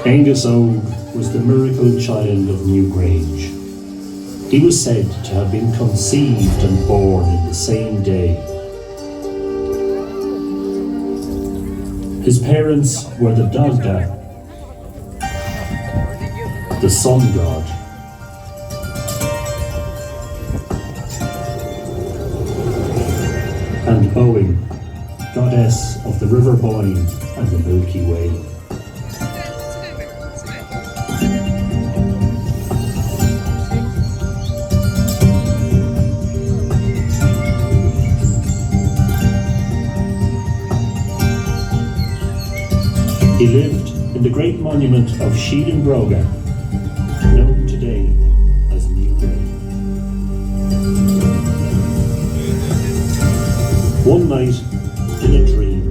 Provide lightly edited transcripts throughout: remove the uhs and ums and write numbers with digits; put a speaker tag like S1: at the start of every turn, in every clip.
S1: Aengus was the miracle child of Newgrange. He was said to have been conceived and born in the same day. His parents were the Drogheda, the sun god, and Boann, goddess of the river Boann and the Milky Way. He lived in the great monument of Drogheda, known today as Newgrange. One night, in a dream,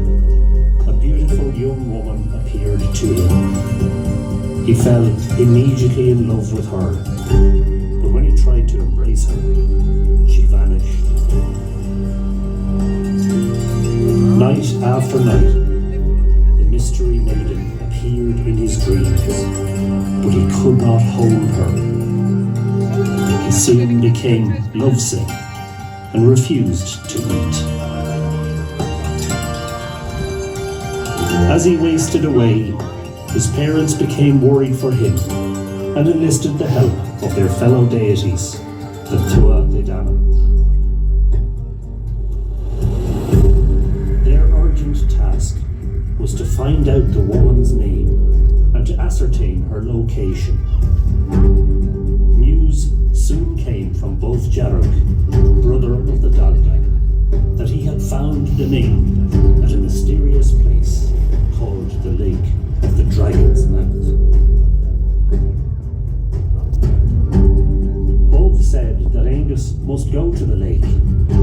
S1: a beautiful young woman appeared to him. He fell immediately in love with her, but when he tried to embrace her, she vanished. Night after night, mystery maiden appeared in his dreams, but he could not hold her. He soon became lovesick and refused to eat. As he wasted away, his parents became worried for him and enlisted the help of their fellow deities, the Drogheda. Their urgent task was to find out the woman's name and to ascertain her location. News soon came from both Jarrod, brother of the Drogheda, that he had found the name at a mysterious place called the Lake of the Dragon's Mouth. Both said that Aengus must go to the lake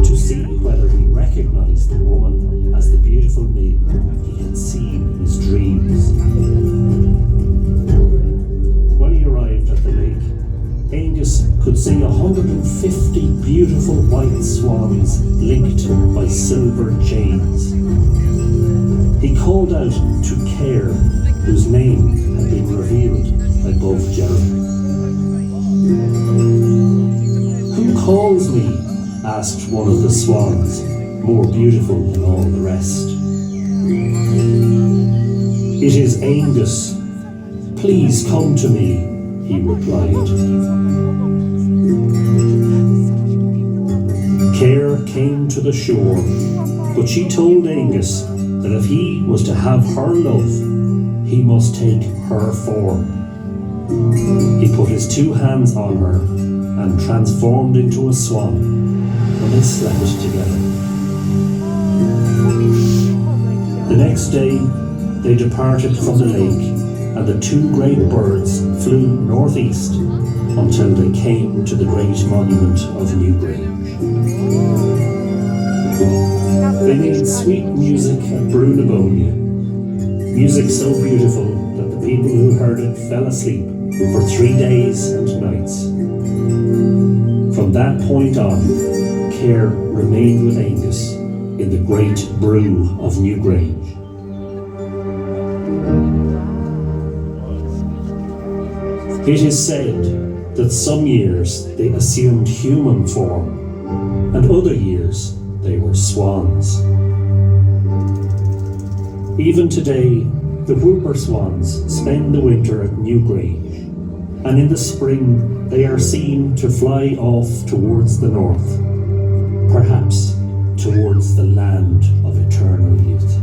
S1: to see whether he recognized the woman as the beautiful maiden he had seen in his dreams. When he arrived at the lake, Aengus could see 150 beautiful white swans linked by silver chains. He called out to Care, whose name had been revealed by both Jarrod. "Who calls me?" asked one of the swans, more beautiful than all the rest. "It is Aengus. Please come to me," he replied. Care came to the shore, but she told Aengus that if he was to have her love, he must take her form. He put his 2 hands on her and transformed into a swan, and they slept together. The next day, they departed from the lake, and the 2 great birds flew northeast until they came to the great monument of Newgrange. They made sweet music at Drogheda, music so beautiful that the people who heard it fell asleep for 3 days and nights. From that point on, Care remained with Aengus in the great brew of Newgrange. It is said that some years they assumed human form, and other years they were swans. Even today, the whooper swans spend the winter at Newgrange, and in the spring they are seen to fly off towards the north, perhaps towards the land of eternal youth.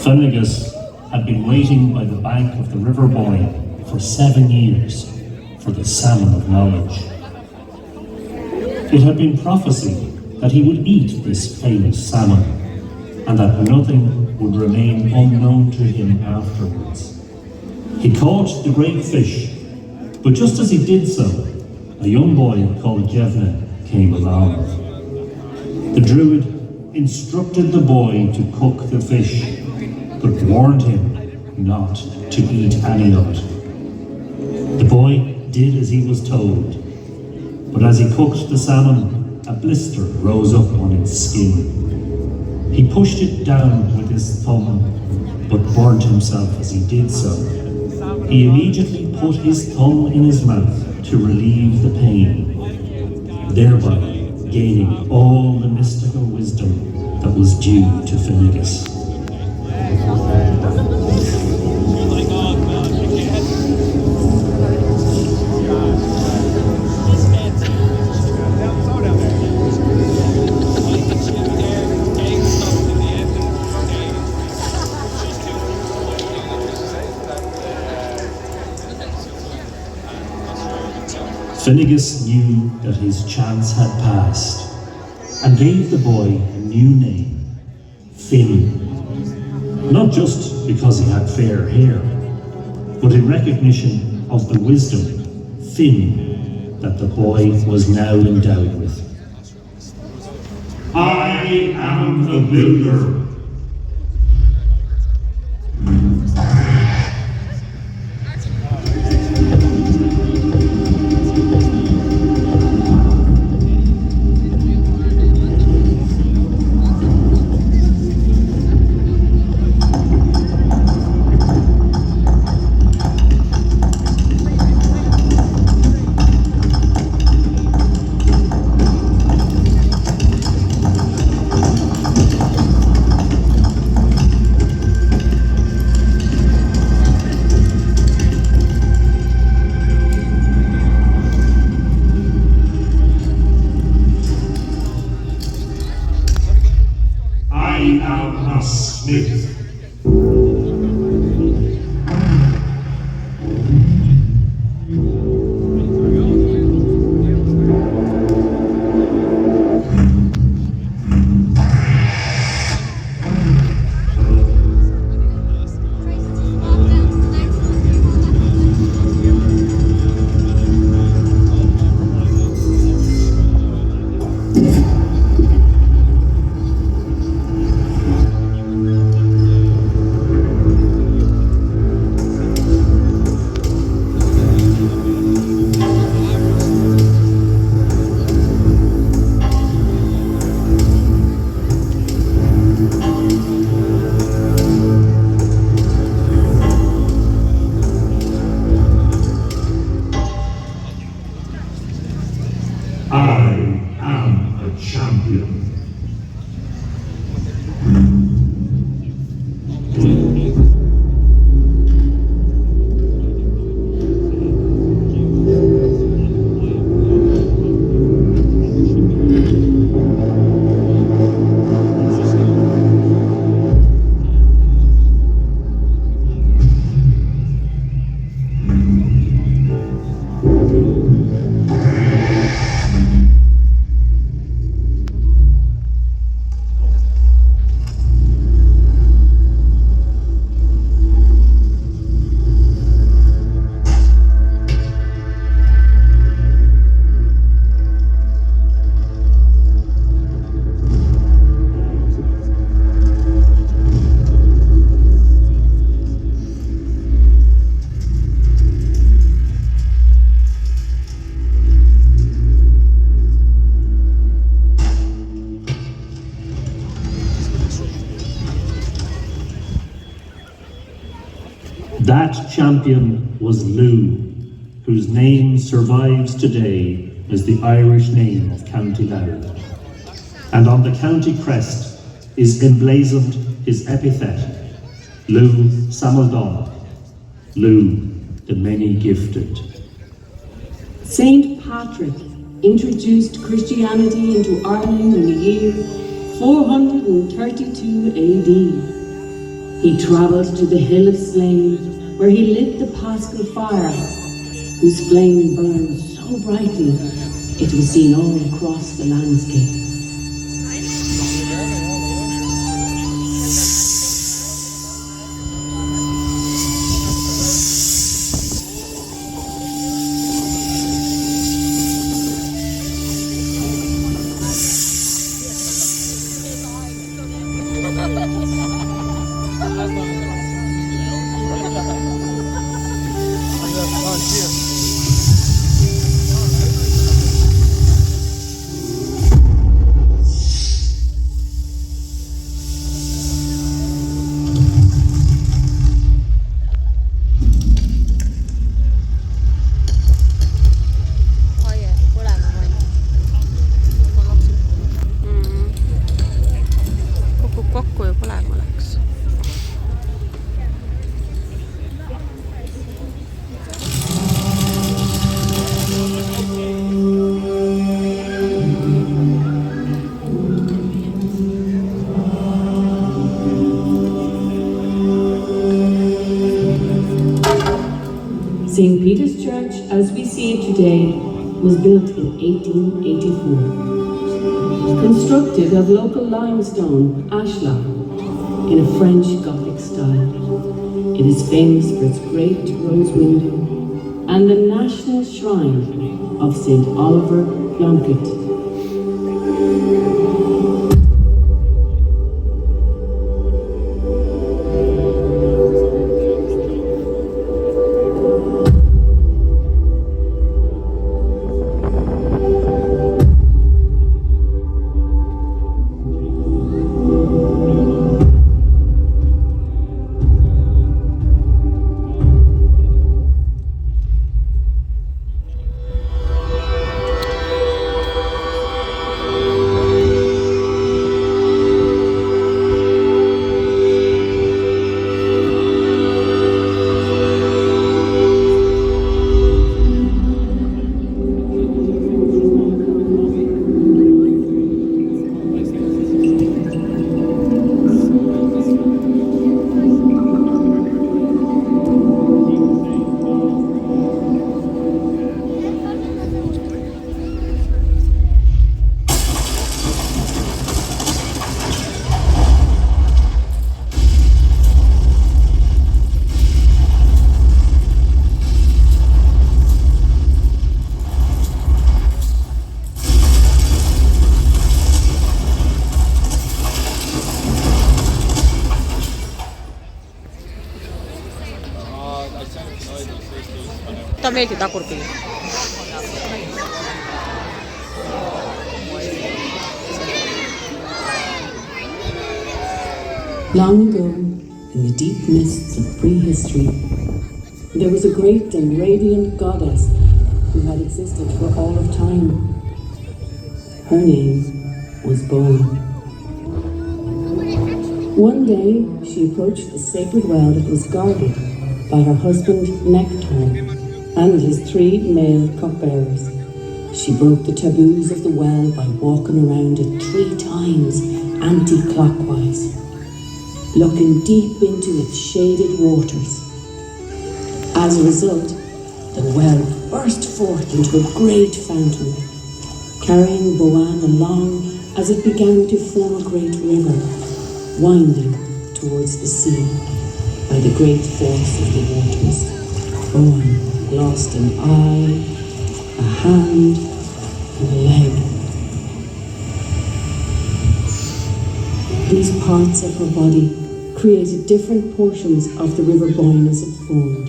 S1: Aengus had been waiting by the bank of the river Boann for 7 years for the salmon of knowledge. It had been prophesied that he would eat this famous salmon, and that nothing would remain unknown to him afterwards. He caught the great fish, but just as he did so, a young boy called Jevne came along. The druid instructed the boy to cook the fish, but warned him not to eat any of it. The boy did as he was told, but as he cooked the salmon, a blister rose up on its skin. He pushed it down with his thumb, but burnt himself as he did so. He immediately put his thumb in his mouth to relieve the pain, thereby gaining all the mystical wisdom that was due to Aengus. Aengus knew that his chance had passed and gave the boy a new name, Finn. Not just because he had fair hair, but in recognition of the wisdom, Finn, that the boy was now endowed with. I am the builder. I am a smith. I am a champion. That champion was Lou, whose name survives today as the Irish name of County Louth. And on the county crest is emblazoned his epithet, Lou Samaldon, Lou the Many-Gifted.
S2: Saint Patrick introduced Christianity into Ireland in the year 432 AD. He travelled to the Hill of Slane, where he lit the Paschal fire, whose flame burned so brightly it was seen all across the landscape. St. Peter's Church, as we see it today, was built in 1884. Constructed of local limestone, ashlar, in a French Gothic style. It is famous for its great rose window and the national shrine of St. Oliver Plunkett. Long ago, in the deep mists of prehistory, there was a great and radiant goddess who had existed for all of time. Her name was Boann. One day, she approached the sacred well that was guarded by her husband Nectar and his 3 male cupbearers. She broke the taboos of the well by walking around it 3 times anti-clockwise, looking deep into its shaded waters. As a result, the well burst forth into a great fountain, carrying Boann along as it began to form a great river, winding towards the sea by the great force of the waters. Boann lost an eye, a hand, and a leg. These parts of her body created different portions of the River Boyne as it formed,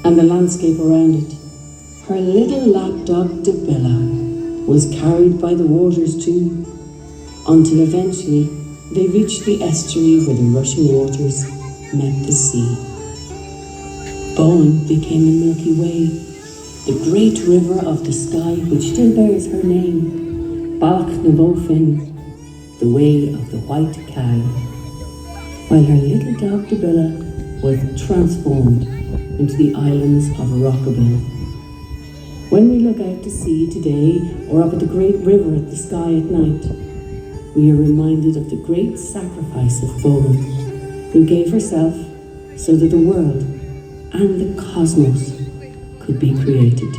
S2: and the landscape around it. Her little lapdog Debilla was carried by the waters too, until eventually they reached the estuary where the rushing waters met the sea. Boann became a Milky Way, the great river of the sky which still bears her name, Bach na Bófin, the way of the white cow, while her little dog Debilla was transformed into the islands of Rockabill. When we look out to sea today, or up at the great river at the sky at night, we are reminded of the great sacrifice of Boann, who gave herself so that the world and the cosmos could be created.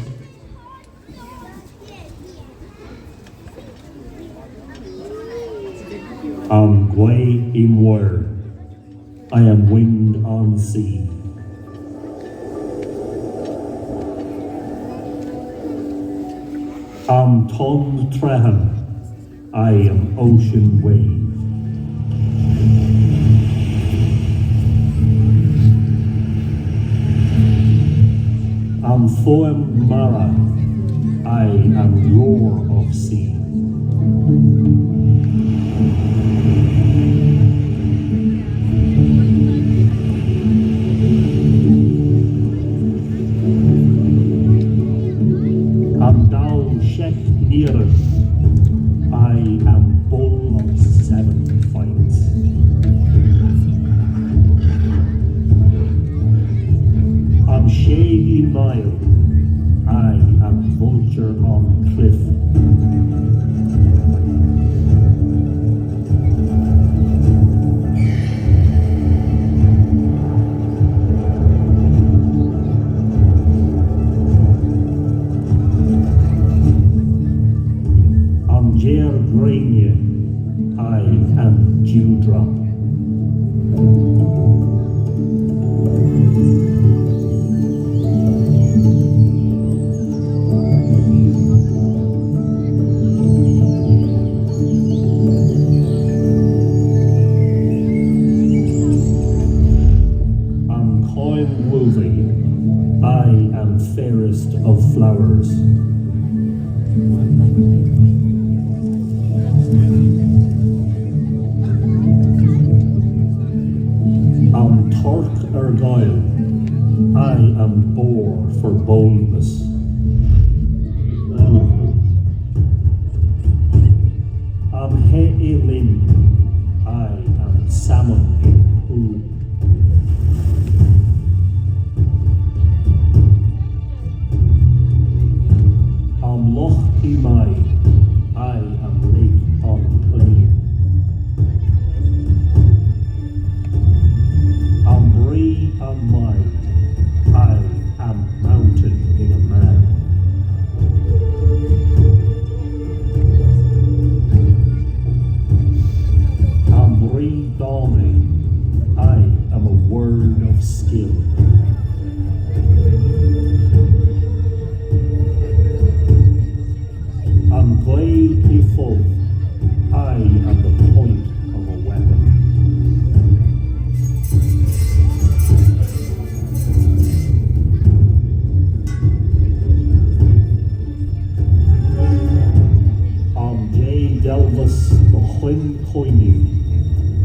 S1: Am Gway im Word, I am wind on sea. Am Ton Trehan, I am ocean wave. Am Foam Mara, I am roar of sea. Am Dal Shek Niren, I am bull of 7 fights. Am Shaggy Nile, I am vulture on cliff. flowers. Am Torc Argyle, I am boar for boldness. Am he Elin, I am salmon in pool. Am Loch Imai, I am lake on plain. Am Bree am Mai, I am mountain in a man. Am Bree Dame, I am a word of skill. Am Glade Ifo, I am the point of a weapon. Am J. Delvis the Huin Koinu,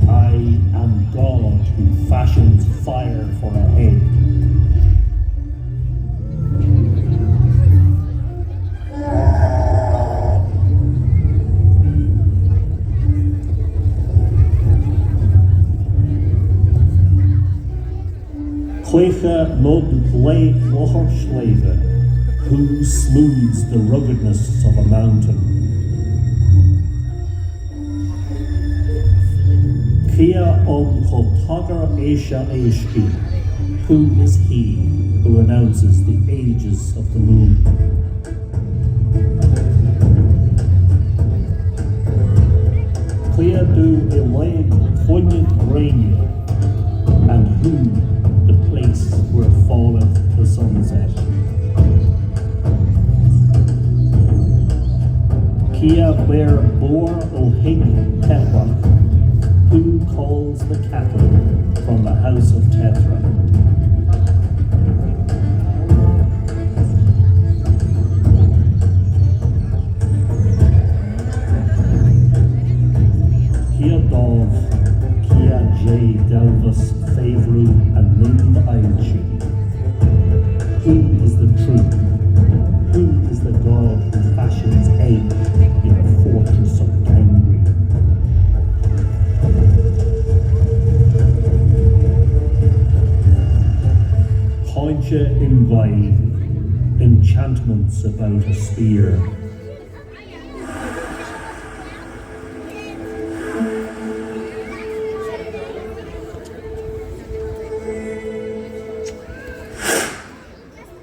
S1: I am God who fashions fire for a head. Quacha Mud Blake Locher Slave, who smooths the ruggedness of a mountain. Kia Kotagar Aisha Aishki, who is he who announces the ages of the moon? Clea do Elaine Poignant Rainia, and who the place where falleth the sunset. Kia Bear Boar O'Hig Tetra, who calls the cattle from the house of Tetra. Kia Dov, Kia J. Delvis, Favru, and Nin Ailchi. Who is the truth? Who is the god who fashions egg in a fortress of gangrene? Pointia Imbai, enchantments about a spear.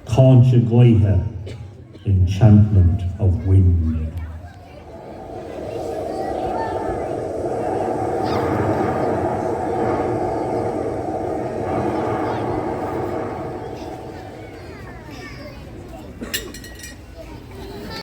S1: Concha Goiha, enchantments